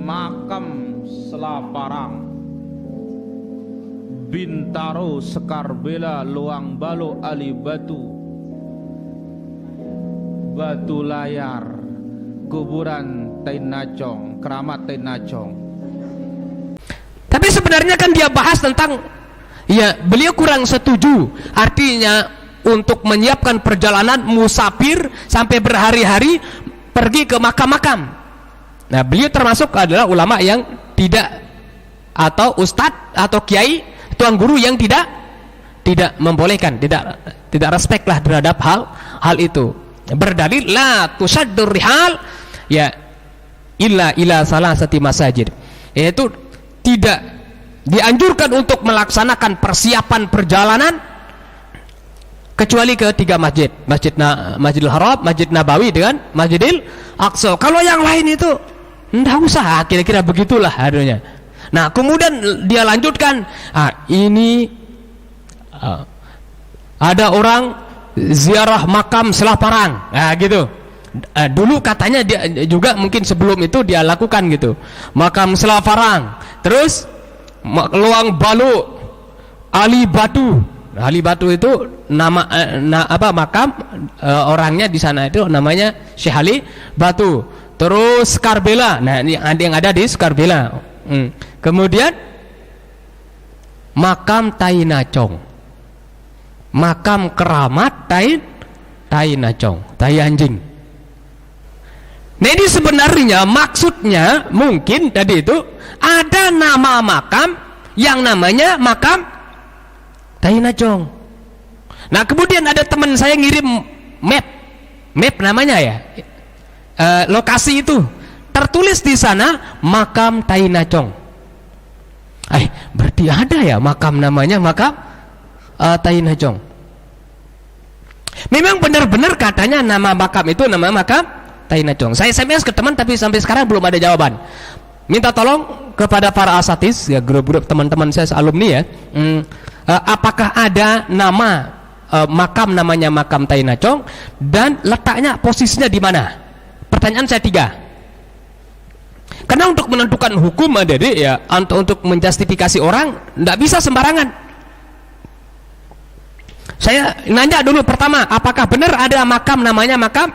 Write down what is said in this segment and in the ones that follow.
makam Selaparang, Bintaro Sekarbela Luang Balo Ali Batu, Batu Layar, kuburan Tainacong, keramat Tainacong. Tapi sebenarnya kan dia bahas tentang, ya beliau kurang setuju, artinya untuk menyiapkan perjalanan musafir sampai berhari-hari pergi ke makam-makam. Nah, beliau termasuk adalah ulama yang tidak, atau ustadz atau kiai, tuan guru yang tidak membolehkan, tidak respect lah terhadap hal itu. Berdalil la tusaddur rihal ya illa salasati masajid, yaitu tidak dianjurkan untuk melaksanakan persiapan perjalanan kecuali ke 3 masjid, Masjidil Haram, Masjid Nabawi dengan Masjidil Aqsa. Kalau yang lain itu enggak usah, kira-kira begitulah adanya. Nah, kemudian dia lanjutkan, ini ada orang ziarah makam Selaparang, nah gitu. Dulu katanya dia juga mungkin sebelum itu dia lakukan gitu, makam Selaparang, terus Luang Balu Ali Batu. Ali Batu itu nama makam orangnya di sana itu namanya Syekh Ali Batu. Terus Karbela, nah ini yang ada di Karbela. Kemudian makam Tainacong, makam keramat Tainacong, Tai Anjing. Nah, ini sebenarnya maksudnya mungkin tadi itu ada nama makam yang namanya makam Tainacong. Nah, kemudian ada teman saya ngirim map namanya ya, lokasi itu tertulis di sana makam Tainacong. Berarti ada ya makam namanya makam Tainacong. Memang benar-benar katanya nama makam itu nama makam Tainacong. Saya SMS ke teman tapi sampai sekarang belum ada jawaban. Minta tolong kepada para asatis ya, grup-grup teman-teman saya alumni ya, apakah ada nama makam namanya makam Tainacong dan letaknya posisinya di mana? Pertanyaan saya 3. Karena untuk menentukan hukum adik-adik ya, untuk menjustifikasi orang tidak bisa sembarangan. Saya nanya dulu pertama, apakah benar ada makam namanya makam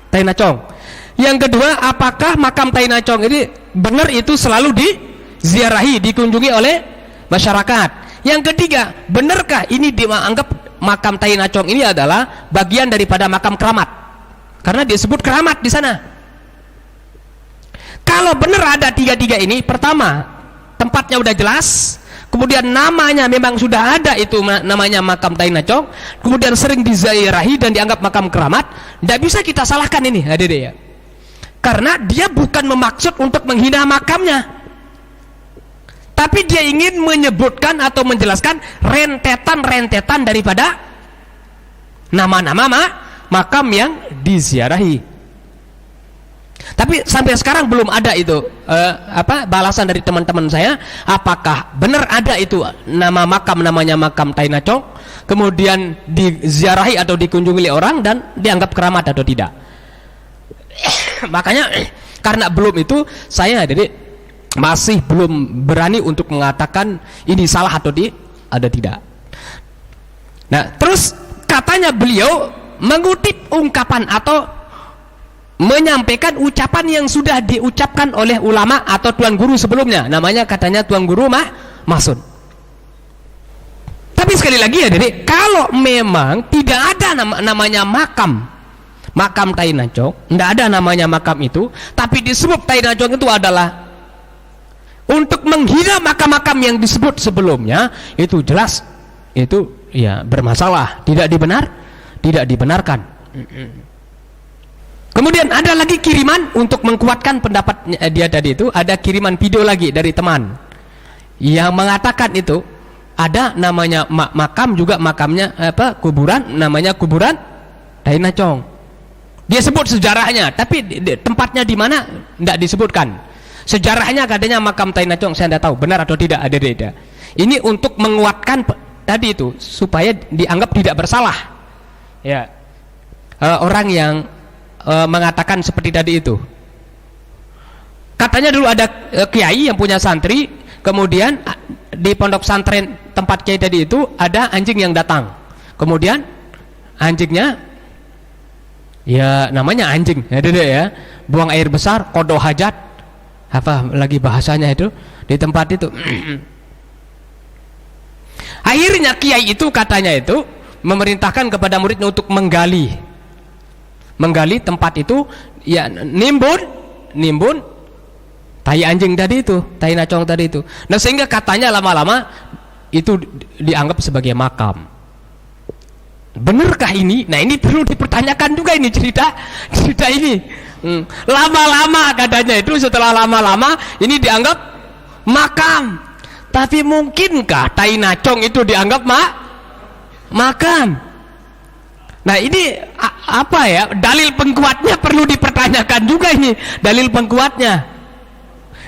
Tainacong? Yang kedua, apakah makam Tainacong ini benar itu selalu diziarahi, dikunjungi oleh masyarakat? Yang ketiga, benarkah ini dianggap makam Tainacong ini adalah bagian daripada makam keramat? Karena disebut keramat di sana. Kalau benar ada 3 ini, pertama, tempatnya udah jelas, kemudian namanya memang sudah ada itu namanya makam Tainacong, kemudian sering diziarahi dan dianggap makam keramat, tidak bisa kita salahkan ini, adik-adik ya. Karena dia bukan memaksud untuk menghina makamnya, tapi dia ingin menyebutkan atau menjelaskan rentetan daripada nama-nama makam yang diziarahi. Tapi sampai sekarang belum ada itu balasan dari teman-teman saya, apakah benar ada itu nama makam namanya makam Tainacong, kemudian diziarahi atau dikunjungi oleh orang dan dianggap keramat atau tidak. Makanya karena belum itu, saya jadi masih belum berani untuk mengatakan ini salah atau tidak. Nah, terus katanya beliau mengutip ungkapan atau menyampaikan ucapan yang sudah diucapkan oleh ulama atau tuan guru sebelumnya, namanya katanya tuan guru Mahsud. Tapi sekali lagi ya, jadi kalau memang tidak ada namanya makam Tainacong, tidak ada namanya makam itu, tapi disebut Tainacong itu adalah untuk menghina makam-makam yang disebut sebelumnya, itu jelas itu ya bermasalah, tidak dibenarkan. Kemudian ada lagi kiriman untuk menguatkan pendapat dia tadi itu, ada kiriman video lagi dari teman yang mengatakan itu ada namanya makam juga, makamnya kuburan namanya kuburan Tainacong. Dia sebut sejarahnya, tapi tempatnya di mana tidak disebutkan. Sejarahnya katanya makam Tainacong, saya tidak tahu benar atau tidak, ada. Ini untuk menguatkan tadi itu supaya dianggap tidak bersalah. Ya, orang yang mengatakan seperti tadi itu. Katanya Katanya dulu ada kiai yang punya santri, kemudian di pondok pesantren tempat kiai tadi itu ada anjing yang datang. Kemudian anjingnya, ya namanya anjing, ya, buang air besar, qada hajat, apa lagi bahasanya itu di tempat itu. Akhirnya kiai itu katanya itu memerintahkan kepada muridnya untuk menggali tempat itu, ya nimbun tai anjing tadi itu, tai nacong tadi itu. Nah sehingga katanya lama-lama itu dianggap sebagai makam. Benarkah ini? Nah ini perlu dipertanyakan juga ini cerita ini. Lama-lama katanya itu, setelah lama-lama ini dianggap makam. Tapi mungkinkah tai nacong itu dianggap makam? Nah ini apa ya, dalil pengkuatnya perlu dipertanyakan juga ini, dalil pengkuatnya.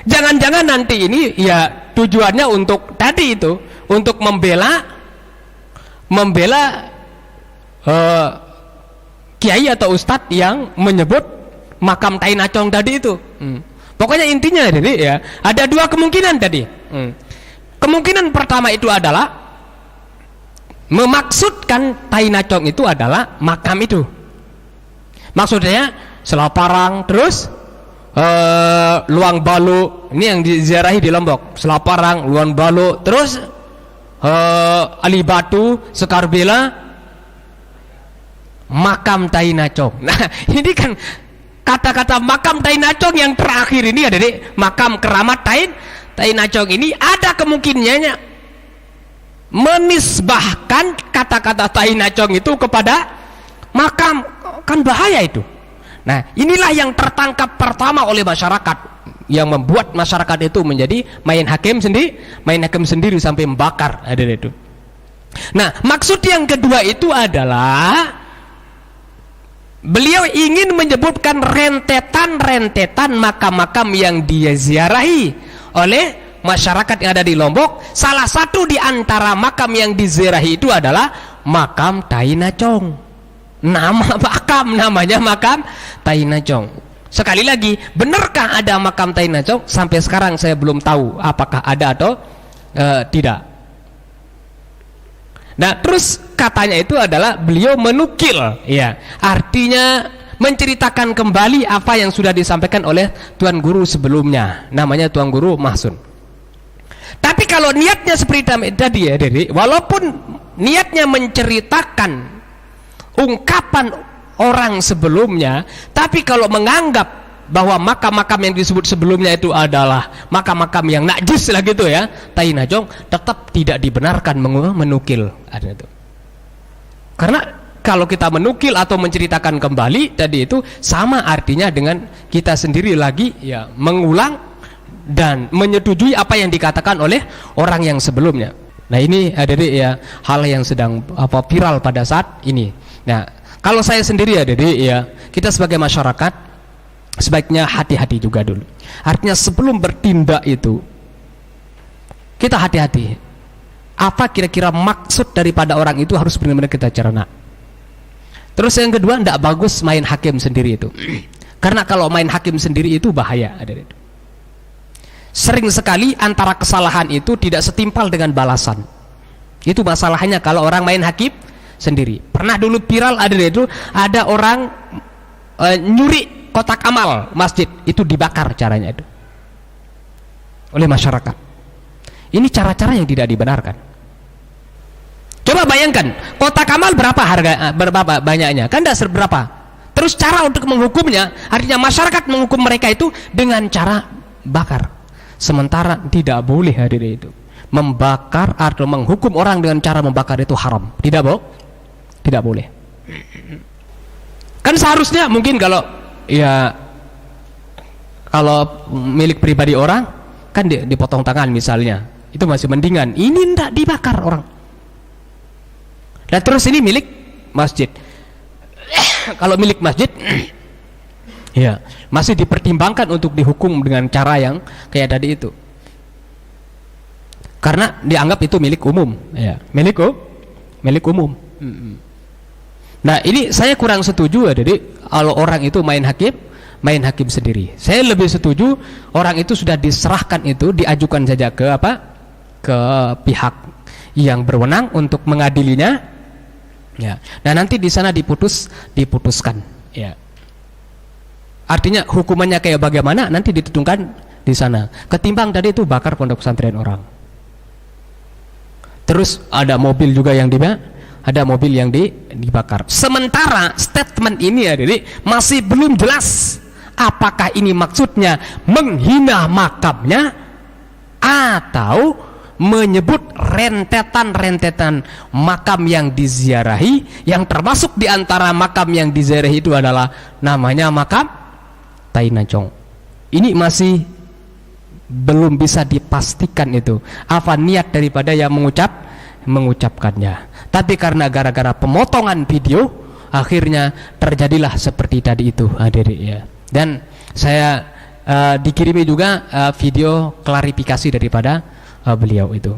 Jangan-jangan nanti ini ya tujuannya untuk tadi itu, untuk membela kiai atau ustadz yang menyebut makam tai nacong tadi itu. Pokoknya intinya jadi ya ada dua kemungkinan tadi. Kemungkinan pertama itu adalah memaksudkan tai nacong itu adalah makam itu. Maksudnya Selaparang, terus Luang Balu, ini yang diziarahi di Lombok. Selaparang, Luang Balu, terus Ali Batu, Sekarbela, makam tai nacong. Nah ini kan kata-kata makam tai nacong yang terakhir ini ada di makam keramat tai nacong ini ada kemungkinannya menisbahkan kata-kata tai nacong itu kepada makam, kan bahaya itu. Nah inilah yang tertangkap pertama oleh masyarakat, yang membuat masyarakat itu menjadi main hakim sendiri sampai membakar ada itu. Nah maksud yang kedua itu adalah beliau ingin menyebutkan rentetan makam-makam yang dia ziarahi oleh masyarakat yang ada di Lombok. Salah satu di antara makam yang diziarahi itu adalah makam tai nacong. Nama makam namanya makam tai nacong. Sekali lagi, benarkah ada makam tai nacong? Sampai sekarang saya belum tahu apakah ada atau tidak. Nah terus katanya itu adalah beliau menukil, ya, artinya menceritakan kembali apa yang sudah disampaikan oleh Tuan Guru sebelumnya, namanya Tuan Guru Mahsun. Tapi kalau niatnya seperti tadi ya, walaupun niatnya menceritakan ungkapan orang sebelumnya, tapi kalau menganggap bahwa makam-makam yang disebut sebelumnya itu adalah makam-makam yang najis lah gitu ya, tai nacong, tetap tidak dibenarkan menukil ada itu. Karena kalau kita menukil atau menceritakan kembali tadi itu sama artinya dengan kita sendiri lagi ya mengulang dan menyetujui apa yang dikatakan oleh orang yang sebelumnya. Nah ini adik-adik ya hal yang sedang viral pada saat ini. Nah kalau saya sendiri adik-adik ya, kita sebagai masyarakat sebaiknya hati-hati juga dulu. Artinya sebelum bertindak itu kita hati-hati. Apa kira-kira maksud daripada orang itu harus benar-benar kita cerna. Terus yang kedua, tidak bagus main hakim sendiri itu. Karena kalau main hakim sendiri itu bahaya. Sering sekali antara kesalahan itu tidak setimpal dengan balasan. Itu masalahnya kalau orang main hakim sendiri. Pernah dulu viral ada orang nyuri kotak amal masjid, itu dibakar caranya itu oleh masyarakat. Ini cara-cara yang tidak dibenarkan. Coba bayangkan kotak amal berapa banyaknya, kan tidak seberapa. Terus cara untuk menghukumnya, artinya masyarakat menghukum mereka itu dengan cara bakar. Sementara tidak boleh hadirin itu membakar atau menghukum orang dengan cara membakar itu haram, tidak boleh. Kan seharusnya mungkin kalau milik pribadi orang kan dipotong tangan misalnya, itu masih mendingan. Ini tidak dibakar orang. Dan terus ini milik masjid. Kalau milik masjid ya masih dipertimbangkan untuk dihukum dengan cara yang kayak tadi itu, karena dianggap itu milik umum ya, milik umum. Nah ini saya kurang setuju ya, jadi kalau orang itu main hakim main hakim sendiri. Saya lebih setuju orang itu sudah diserahkan, itu diajukan saja ke ke pihak yang berwenang untuk mengadilinya, ya. Dan nanti di sana diputuskan, ya. Artinya hukumannya kayak bagaimana nanti ditentukan di sana. Ketimbang tadi itu bakar pondok pesantren orang. Terus ada mobil juga yang dibakar. Sementara statement ini ya, jadi masih belum jelas apakah ini maksudnya menghina makamnya atau menyebut rentetan-rentetan makam yang diziarahi, yang termasuk di antara makam yang diziarahi itu adalah namanya makam Tainajong. Ini masih belum bisa dipastikan itu apa niat daripada yang mengucapkannya. Tapi karena gara-gara pemotongan video, akhirnya terjadilah seperti tadi itu, hadirin ya. Dan saya dikirimi juga video klarifikasi daripada beliau itu.